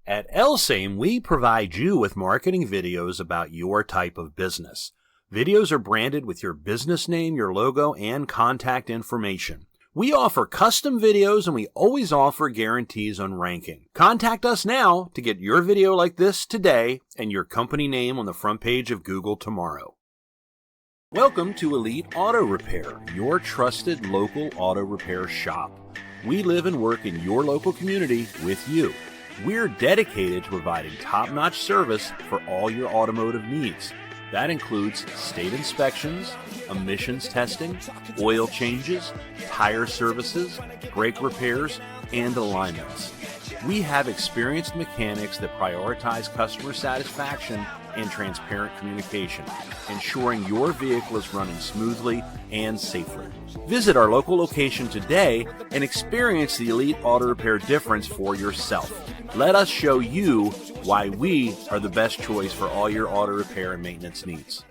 At LSAME, we provide you with marketing videos about your type of business. Videos are branded with your business name, your logo, and contact information. We offer custom videos and we always offer guarantees on ranking. Contact us now to get your video like this today and your company name on the front page of Google tomorrow. Welcome to Elite Auto Repair, your trusted local auto repair shop. We live and work in your local community with you. We're dedicated to providing top-notch service for all your automotive needs. That includes state inspections, emissions testing, oil changes, tire services, brake repairs, and alignments. We have experienced mechanics that prioritize customer satisfaction and transparent communication, ensuring your vehicle is running smoothly and safely. Visit our local location today and experience the Elite Auto Repair difference for yourself. Let us show you why we are the best choice for all your auto repair and maintenance needs.